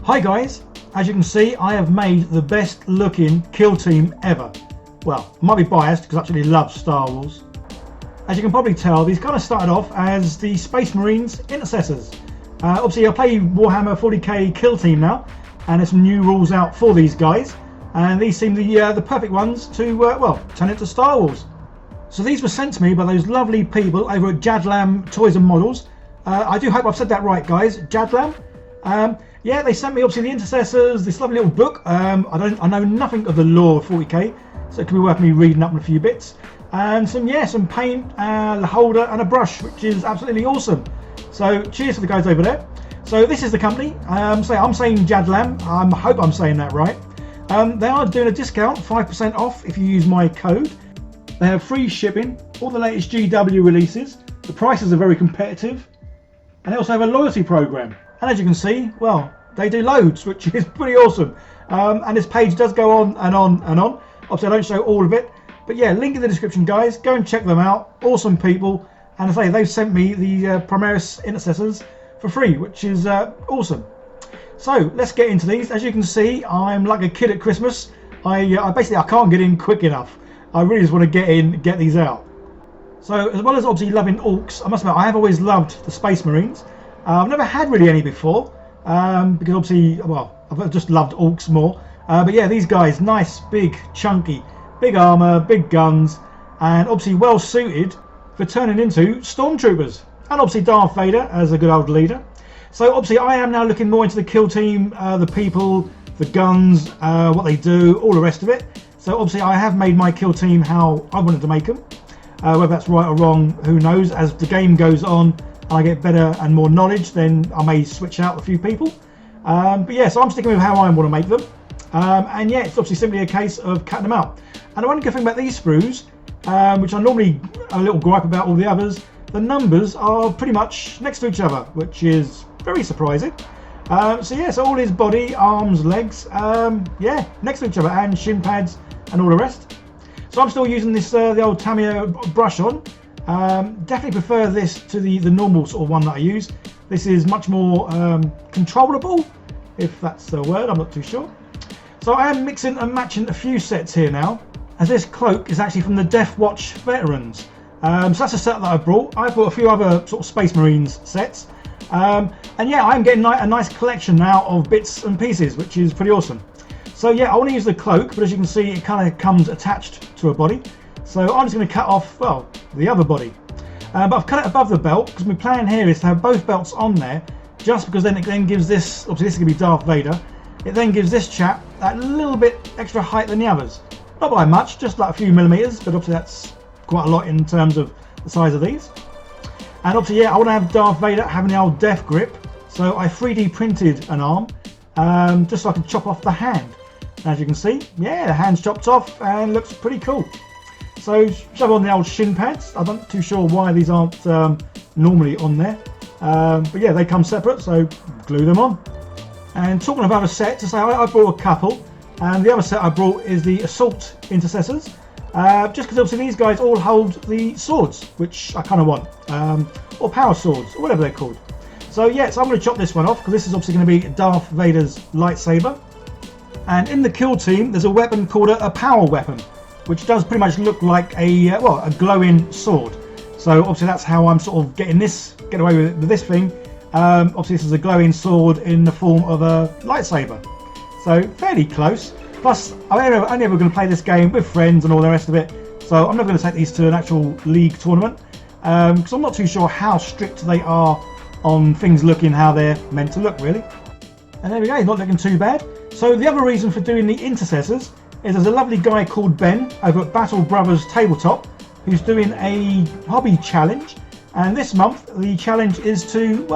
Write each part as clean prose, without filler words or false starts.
Hi guys, as you can see I have made the best looking kill team ever. Well, I might be biased because I actually love Star Wars. As you can probably tell, these kind of started off as the Space Marines Intercessors. Obviously I play Warhammer 40k kill team now, and there's some new rules out for these guys, and these seem the perfect ones to well, turn into Star Wars. So these were sent to me by those lovely people over at Jadlam Toys and Models. I do hope I've said that right, guys. Jadlam. Yeah, they sent me obviously the Intercessors, this lovely little book. I know nothing of the lore of 40k, so it could be worth me reading up on a few bits. And some paint, a holder and a brush, which is absolutely awesome. So cheers to the guys over there. So this is the company. I'm saying Jadlam. I hope I'm saying that right. They are doing a discount, 5% off if you use my code. They have free shipping, all the latest GW releases. The prices are very competitive, and they also have a loyalty program. And as you can see, well, they do loads, which is pretty awesome. And this page does go on and on and on. Obviously, I don't show all of it, but yeah, link in the description, guys. Go and check them out. Awesome people. And I say they've sent me the Primaris Intercessors for free, which is awesome. So let's get into these. As you can see, I'm like a kid at Christmas. I can't get in quick enough. I really just want to get in, get these out. So as well as obviously loving orcs, I must admit I have always loved the Space Marines. I've never had really any before, because obviously, well, I've just loved orcs more. But yeah, these guys, nice, big, chunky, big armour, big guns, and obviously well suited for turning into Stormtroopers. And obviously Darth Vader as a good old leader. So obviously I am now looking more into the kill team, the people, the guns, what they do, all the rest of it. So obviously I have made my kill team how I wanted to make them. Whether that's right or wrong, who knows. As the game goes on and I get better and more knowledge, then I may switch out a few people. But yeah, so I'm sticking with how I want to make them. And yeah, it's obviously simply a case of cutting them out. And the one good thing about these sprues, which I normally a little gripe about all the others, the numbers are pretty much next to each other, which is very surprising. So yeah, so all his body, arms, legs, yeah, next to each other, and shin pads and all the rest. So I'm still using this the old Tamiya brush on. Definitely prefer this to the normal sort of one that I use. This is much more controllable, if that's the word, I'm not too sure. So I am mixing and matching a few sets here now, as this cloak is actually from the Death Watch Veterans. So that's a set that I brought. I bought a few other sort of Space Marines sets. And yeah, I'm getting a nice collection now of bits and pieces, which is pretty awesome. So yeah, I want to use the cloak, but as you can see, it kind of comes attached to a body. So I'm just going to cut off, well, the other body. But I've cut it above the belt, because my plan here is to have both belts on there, just because then it then gives this, obviously this is going to be Darth Vader, it then gives this chap that little bit extra height than the others. Not by much, just like a few millimeters, but obviously that's quite a lot in terms of the size of these. And obviously, yeah, I want to have Darth Vader having the old death grip, so I 3D printed an arm, just so I can chop off the hand. As you can see, yeah, the hand's chopped off and looks pretty cool. So shove on the old shin pads. I'm not too sure why these aren't normally on there, but yeah, they come separate, so glue them on. And talking of other sets, I brought a couple, and the other set I brought is the Assault Intercessors. Just because obviously these guys all hold the swords, which I kind of want, or power swords, or whatever they're called. So yeah, so I'm going to chop this one off, because this is obviously going to be Darth Vader's lightsaber. And in the kill team, there's a weapon called a power weapon, which does pretty much look like a glowing sword. So obviously that's how I'm sort of get away with this thing. Obviously this is a glowing sword in the form of a lightsaber. So fairly close. Plus, I'm only ever going to play this game with friends and all the rest of it. So I'm never going to take these to an actual league tournament, because I'm not too sure how strict they are on things looking how they're meant to look, really. And there we go, not looking too bad. So the other reason for doing the Intercessors is there's a lovely guy called Ben over at Battle Brothers Tabletop who's doing a hobby challenge, and this month the challenge is to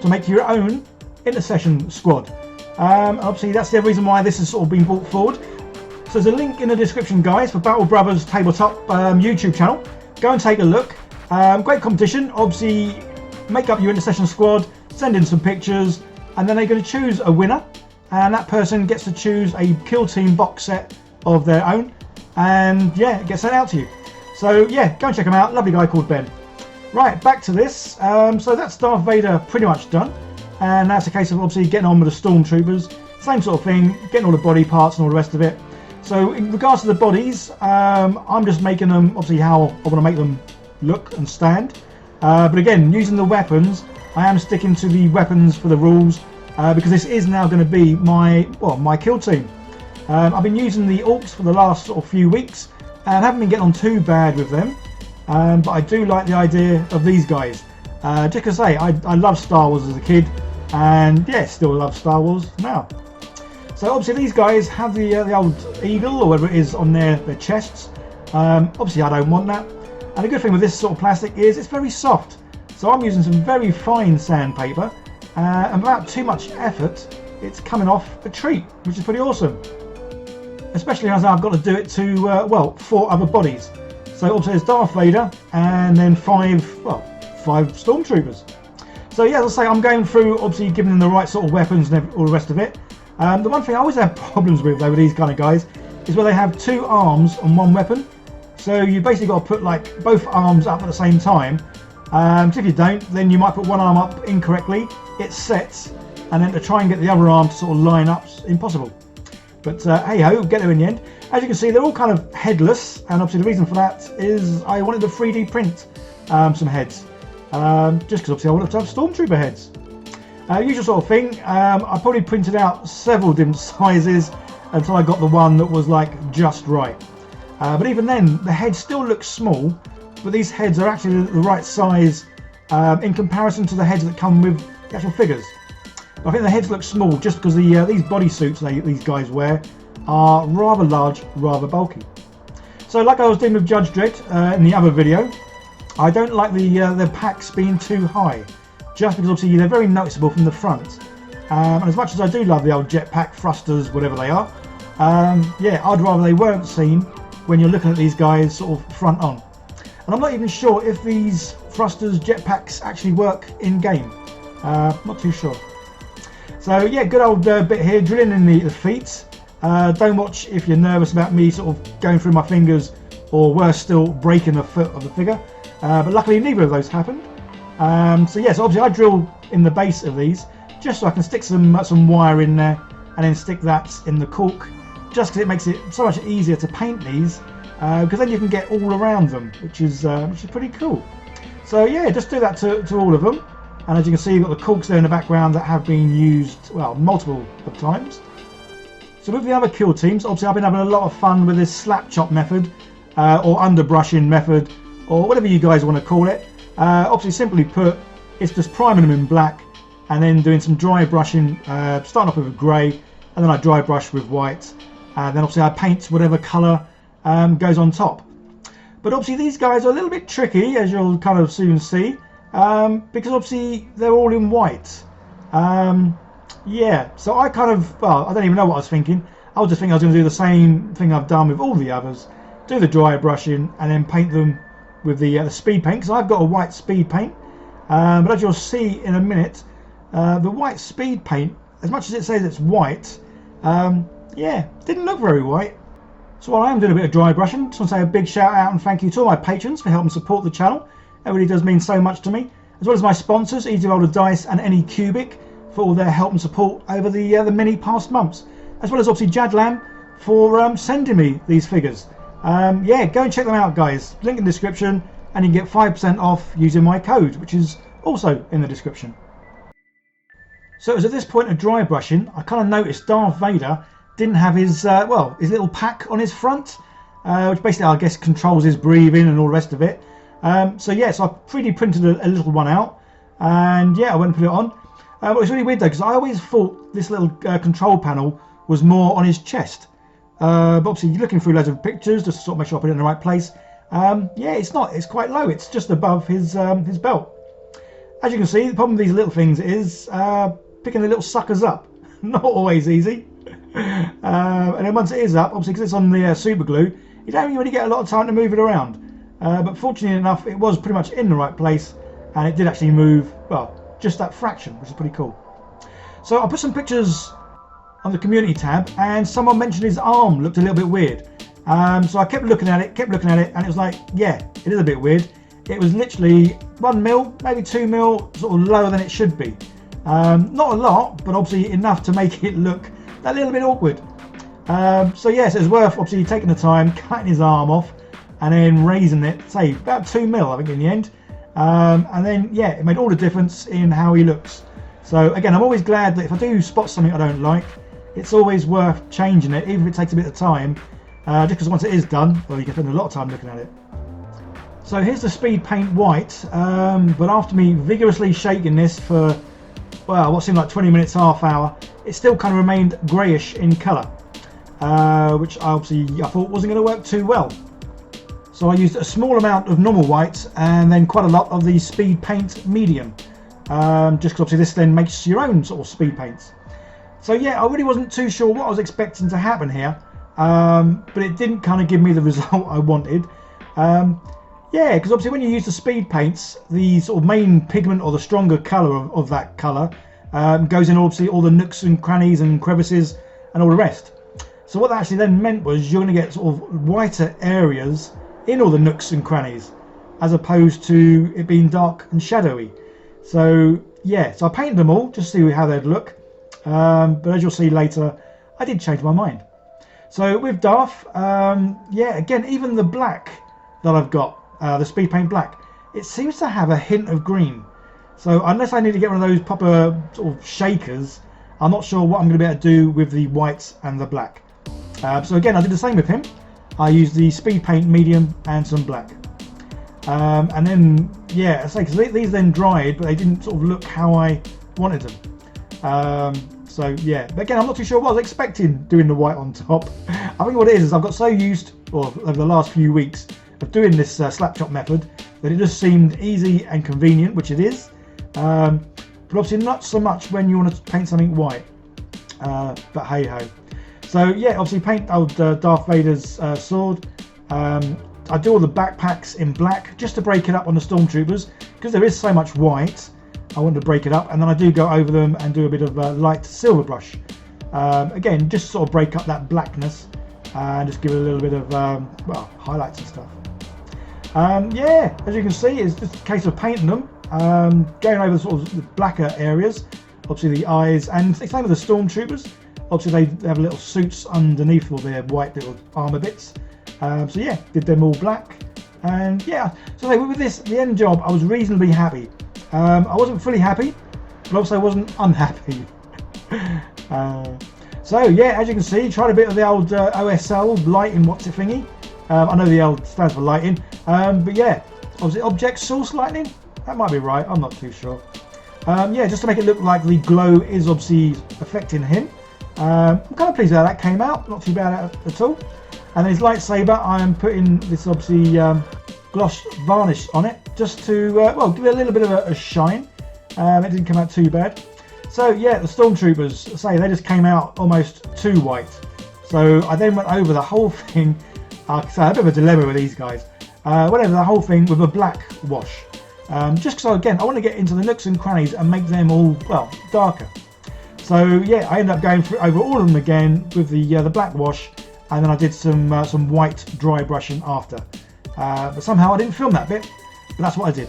make your own intercession squad. Obviously that's the reason why this has sort of been brought forward. So there's a link in the description, guys, for Battle Brothers Tabletop YouTube channel. Go and take a look. Great competition. Obviously make up your intercession squad, send in some pictures, and then they're going to choose a winner, and that person gets to choose a kill team box set of their own, and yeah, it gets sent out to you. So yeah, go and check them out. Lovely guy called Ben. Right, back to this. So that's Darth Vader pretty much done. and that's a case of obviously getting on with the Stormtroopers. Same sort of thing, getting all the body parts and all the rest of it. So in regards to the bodies, I'm just making them obviously how I want to make them look and stand. But again, using the weapons, I am sticking to the weapons for the rules because this is now going to be my kill team. I've been using the orcs for the last sort of few weeks and haven't been getting on too bad with them. But I do like the idea of these guys. Just because I love Star Wars as a kid, and yeah, still love Star Wars now. So obviously these guys have the old eagle or whatever it is on their chests. Obviously I don't want that. And the good thing with this sort of plastic is it's very soft. So I'm using some very fine sandpaper, and without too much effort, it's coming off a treat, which is pretty awesome. Especially as I've got to do it to 4 other bodies. So obviously there's Darth Vader and then 5 Stormtroopers. So yeah, as I say, I'm going through obviously giving them the right sort of weapons and all the rest of it. The one thing I always have problems with though with these kind of guys is where they have 2 arms and 1 weapon. So you basically got to put like both arms up at the same time. So if you don't, then you might put one arm up incorrectly, it sets, and then to try and get the other arm to sort of line up, impossible. But hey ho, get there in the end. As you can see, they're all kind of headless, and obviously the reason for that is I wanted to 3D print some heads. Just because obviously I wanted to have Stormtrooper heads. Usual sort of thing, I probably printed out several different sizes until I got the one that was like just right. But even then, the head still looks small, but these heads are actually the right size in comparison to the heads that come with the actual figures. I think the heads look small just because these bodysuits these guys wear are rather large, rather bulky. So like I was doing with Judge Dredd in the other video, I don't like the packs being too high, just because obviously they're very noticeable from the front. And as much as I do love the old jetpack thrusters, whatever they are, yeah, I'd rather they weren't seen when you're looking at these guys sort of front on. And I'm not even sure if these thrusters, jetpacks actually work in game. Not too sure. So yeah, good old bit here, drilling in the feet. Don't watch if you're nervous about me sort of going through my fingers, or worse still, breaking the foot of the figure. But luckily neither of those happened. So yes, obviously I drill in the base of these, just so I can stick some wire in there, and then stick that in the cork, just because it makes it so much easier to paint these, because then you can get all around them, which is pretty cool. So yeah, just do that to all of them. And as you can see, you've got the corks there in the background that have been used, well, multiple of times. So with the other kill teams, obviously I've been having a lot of fun with this Slapchop method, or underbrushing method, or whatever you guys want to call it. Obviously simply put, it's just priming them in black, and then doing some dry brushing, starting off with a grey, and then I dry brush with white, and then obviously I paint whatever colour goes on top. But obviously these guys are a little bit tricky, as you'll kind of soon see. Because obviously they're all in white. Yeah, so I kind of, well, I don't even know what I was thinking. I was just thinking I was going to do the same thing I've done with all the others, do the dry brushing and then paint them with the speed paint, because I've got a white speed paint. But as you'll see in a minute, the white speed paint, as much as it says it's white, yeah, didn't look very white. So while I am doing a bit of dry brushing, just want to say a big shout out and thank you to all my patrons for helping support the channel. It really does mean so much to me, as well as my sponsors, Easy Roll of Dice and Anycubic, for all their help and support over the many past months, as well as obviously Jadlam for sending me these figures. Yeah, go and check them out, guys. Link in the description, and you can get 5% off using my code, which is also in the description. So it was at this point of dry brushing, I kind of noticed Darth Vader didn't have his his little pack on his front, which basically I guess controls his breathing and all the rest of it. So yes, I 3D printed a little one out, and yeah, I went and put it on. But it's really weird though, because I always thought this little control panel was more on his chest. But obviously looking through loads of pictures just to sort of make sure I put it in the right place. Yeah, it's not, it's quite low, it's just above his belt. As you can see, the problem with these little things is picking the little suckers up. Not always easy. And then once it is up, obviously because it's on the super glue, you don't really get a lot of time to move it around. But fortunately enough, it was pretty much in the right place, and it did actually move, well, just that fraction, which is pretty cool. So I put some pictures on the community tab, and someone mentioned his arm looked a little bit weird. So I kept looking at it, and it was like, yeah, it is a bit weird. It was literally 1 mil, maybe 2 mil, sort of lower than it should be. Not a lot, but obviously enough to make it look a little bit awkward. So yes, it's worth obviously taking the time, cutting his arm off, and then raising it, say about 2 mil, I think, in the end. And then yeah, it made all the difference in how he looks. So again, I'm always glad that if I do spot something I don't like, it's always worth changing it, even if it takes a bit of time. Just because once it is done, well, you can spend a lot of time looking at it. So here's the speed paint white, but after me vigorously shaking this for, well, what seemed like 20 minutes, half hour, it still kind of remained greyish in colour, which obviously I thought wasn't going to work too well. So I used a small amount of normal white and then quite a lot of the speed paint medium, just because obviously this then makes your own sort of speed paints. So yeah, I really wasn't too sure what I was expecting to happen here, but it didn't kind of give me the result I wanted. Yeah, because obviously when you use the speed paints, the sort of main pigment or the stronger colour of that colour goes in obviously all the nooks and crannies and crevices and all the rest. So what that actually then meant was you're going to get sort of whiter areas in all the nooks and crannies, as opposed to it being dark and shadowy. So yeah, so I painted them all just to see how they'd look, but as you'll see later, I did change my mind. So with Darth, yeah, again, even the black that I've got, the speed paint black, it seems to have a hint of green. So unless I need to get one of those proper sort of shakers, I'm not sure what I'm going to be able to do with the whites and the black. So again, I did the same with him. I used the speed paint medium and some black. And then, yeah, I say, because these then dried, but they didn't sort of look how I wanted them. So yeah, but again, I'm not too sure what I was expecting doing the white on top. I think what it is I've got so used, or over the last few weeks, of doing this Slapchop method, that it just seemed easy and convenient, which it is. But obviously not so much when you want to paint something white. But hey ho. So yeah, obviously paint old Darth Vader's sword. I do all the backpacks in black just to break it up on the Stormtroopers, because there is so much white. I want to break it up, and then I do go over them and do a bit of light silver brush. Again, just sort of break up that blackness and just give it a little bit of well, highlights and stuff. Yeah, as you can see, it's just a case of painting them, going over the sort of the blacker areas, obviously the eyes, and the same with the Stormtroopers. Obviously they have little suits underneath all their white little armour bits. So yeah, did them all black, and yeah, so with this, the end job, I was reasonably happy. I wasn't fully happy, but also I wasn't unhappy. So yeah, as you can see, tried a bit of the old OSL lighting, what's it thingy. I know the L stands for lighting, but yeah, obviously object source lighting, that might be right, I'm not too sure. Yeah, just to make it look like the glow is obviously affecting him. I'm kind of pleased how that came out, not too bad at all. And then his lightsaber, I am putting this obviously gloss varnish on it, just to well, give it a little bit of a shine. It didn't come out too bad. So yeah, the Stormtroopers, say they just came out almost too white. So I then went over the whole thing. So I had a bit of a dilemma with these guys. Went over the whole thing with a black wash. Just because again, I want to get into the nooks and crannies and make them all, well, darker. So yeah, I ended up going over all of them again with the black wash, and then I did some white dry brushing after. But somehow I didn't film that bit, but that's what I did.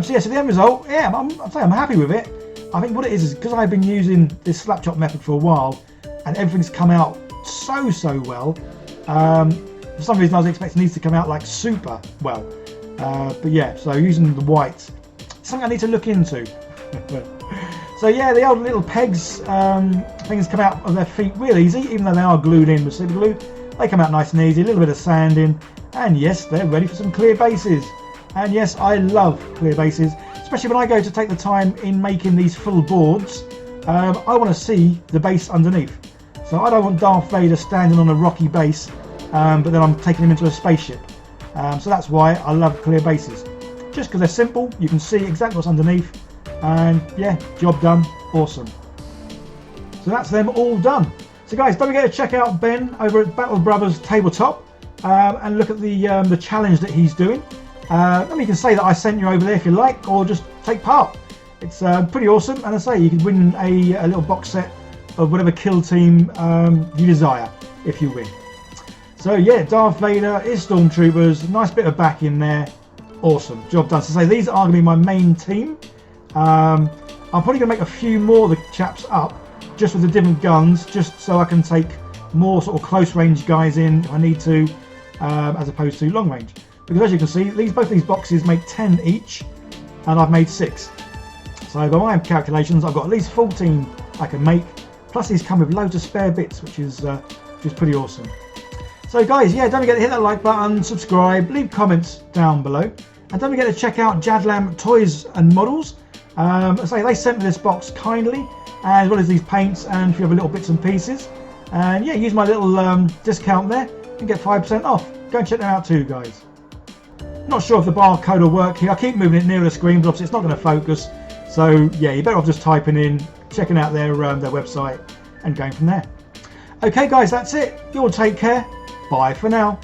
So yeah, so the end result, yeah, I'm happy with it. I think what it is because I've been using this Slapchop method for a while, and everything's come out so well. For some reason I was expecting these to come out like super well. But yeah, so using the white, something I need to look into. So yeah, the old little pegs, things come out of their feet real easy, even though they are glued in with super glue. They come out nice and easy, a little bit of sanding, and yes, they're ready for some clear bases. And yes, I love clear bases, especially when I go to take the time in making these full boards. I want to see the base underneath. So I don't want Darth Vader standing on a rocky base, but then I'm taking him into a spaceship. So that's why I love clear bases. Just because they're simple, you can see exactly what's underneath, and yeah, job done, awesome. So that's them all done. So guys, don't forget to check out Ben over at Battle Brothers Tabletop, and look at the challenge that he's doing. I mean, you can say that I sent you over there if you like, or just take part. It's pretty awesome, and I say you can win a little box set of whatever kill team you desire if you win. So yeah, Darth Vader is Stormtroopers, nice bit of back in there, awesome, job done. So say these are going to be my main team. I'm probably going to make a few more of the chaps up, just with the different guns, just so I can take more sort of close range guys in if I need to, as opposed to long range. Because as you can see, both these boxes make 10 each, and I've made 6. So by my calculations, I've got at least 14 I can make. Plus these come with loads of spare bits, which is pretty awesome. So guys, yeah, don't forget to hit that like button, subscribe, leave comments down below, and don't forget to check out Jadlam Toys and Models. They sent me this box kindly, as well as these paints and a few other little bits and pieces. And yeah, use my little discount there and get 5% off. Go and check them out too, guys. Not sure if the barcode will work here. I keep moving it nearer the screen, but obviously it's not going to focus. So yeah, you're better off just typing in, checking out their website and going from there. Okay guys, that's it. You all take care. Bye for now.